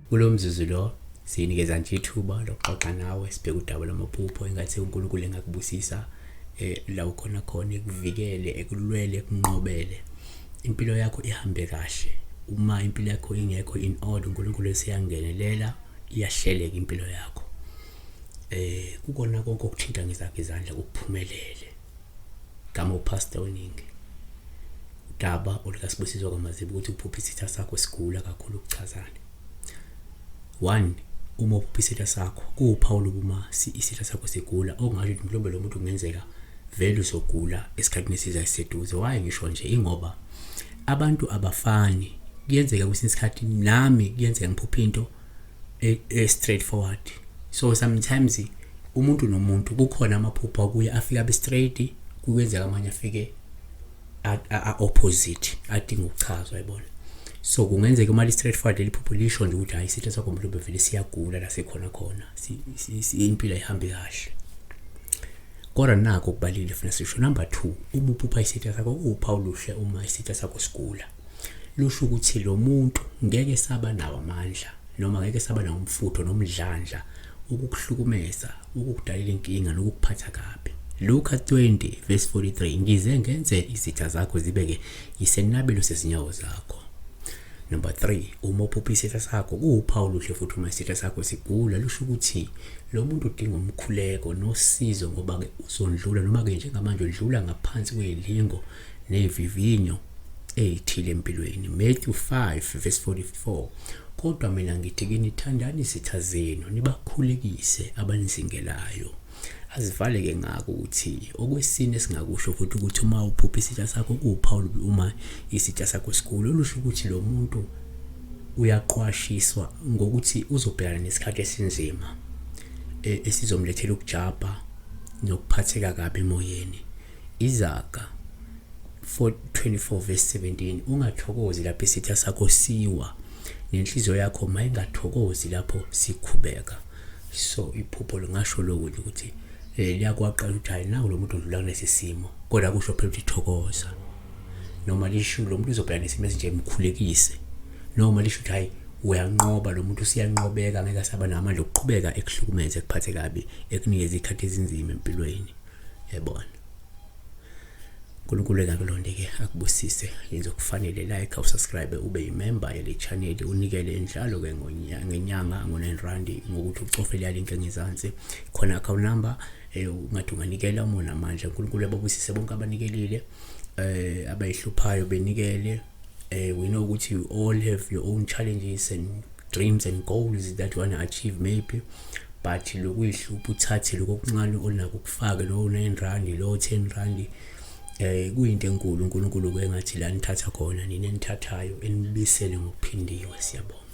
Kulomzuzu lo sinikeza nje ithuba lokuxoxa nawe sibheke udaba lamaphupho engathi uNkulunkulu engakubusisa la ukhona khona ekuvikele ekulwele ekunqobele impilo yakho ihambe kahle. Uma impilo yakho ingekho in order uNkulunkulu esiyangenelela iyahleleka impilo yakho. Kukona konke okuthinta ngezakhe izandla kuphumelele. Gama uPastor Oningi. Udaba olukasibusiswa kwamazibu ukuthi uphupha isitha sakho sigula kakhulu ukuchazana. 1 uma uphupha isitha sakho kuwuphawulo kuma isitha sakho sigula okungasho ukuthi mhlawumbe lo muntu kungenzeka vele usogula esikhathini esizayo seduze. Why ngisho nje ingoba abantu abafani. Kuyenzeka kwesinye isikhathi nami kuyenzeka ngiphupha into straightforward. So sometimes umuntu nomuntu kukhona amaphupho kuya afika abe straight, kuyenzeka amanye afike opposite adinga ukuchazwa yabona. So kungenzeka uma li straightforward liphupho lisho nje ukuthi hayi isitha sakho mhlawumbe vele siyagula la sekhona khona impilo ihambe kahle. Kodwa nako kubalile funa sisho. Number 2, uma uphupha isitha sakho uPaul ushe uma isitha sakho sigula. Lusho ukuthi lo muntu ngeke saba nawo amandla noma ngeke saba nawo umfutho nomdlandla ukukuhlukumeza, ukukudalela inkinga nokukuphatha kabi. Luka 20:43 ngize ngenze izitha zakho zibeke isenabelo sezinyawo zakho. Number 3, uma uphupha isitha sakho kuPaul ushe futhi uma isitha sakho sigula lusho ukuthi lo muntu udinga umkhuleko nosizo ngoba ke uzondlula noma ke njengamanje udlula ngaphansi kwelingo nevivinyo eyithile empilweni. Matthew 5:44 kodwa mina ngithi kini thandani izitha zenu nibakhulekise abanizingelayo. Azivale ke ngako ukuthi okwesine esingakusho futhi ukuthi uma uphupha isitha sakho kuPaul uma isitha sakho sigula lusho ukuthi lo muntu uyaqwashiswa ngokuthi uzobhekana nesikhathi esinzima esizomlethela ukujabha nokuphatheka kabi emoyeni. Izaga 24:17 ungathokozi lapho isitha sakho siwa nenhliziyo yakho mayingathokozi lapho sikhubeka. So iphupho lingasho lokho ukuthi liyakwaqala ukuthi hayi nawo lo muntu udlula kulesi simo kodwa kusho phela ukuthi thokoza. Noma lisho lo muntu uzobhekana nesimo esinje emkhulekise. Noma lisho ukuthi hayi uyanqoba lo muntu usiyanqobeka ngeke asaba namandla okuqhubeka ekuhlukumeze ekuphathe kabi ekunikeza ikhathi ezinzima empilweni. Yabona. uNkulunkulu engakulonde ke akubusise. Yenza okufanele like subscribe ube yimember yale channel unikele enhlalo ke ngenyanga ngo9 ngokuthi ucofele yale link ngezansi khona account number ungathi unganikela umona amandla. uNkulunkulu ababusise bonke abanikelile abayihluphayo benikele. We know ukuthi you all have your own challenges and dreams and goals that you want to achieve maybe, but lokuyihlupha uthathe lokuncane onako ukufaka lo 9 rand lo 10 rand kuyinto enkulu. uNkulunkulu ke ngathi la nithatha khona nini nithathayo enibisele ngokuphindiwe. Siyabonga.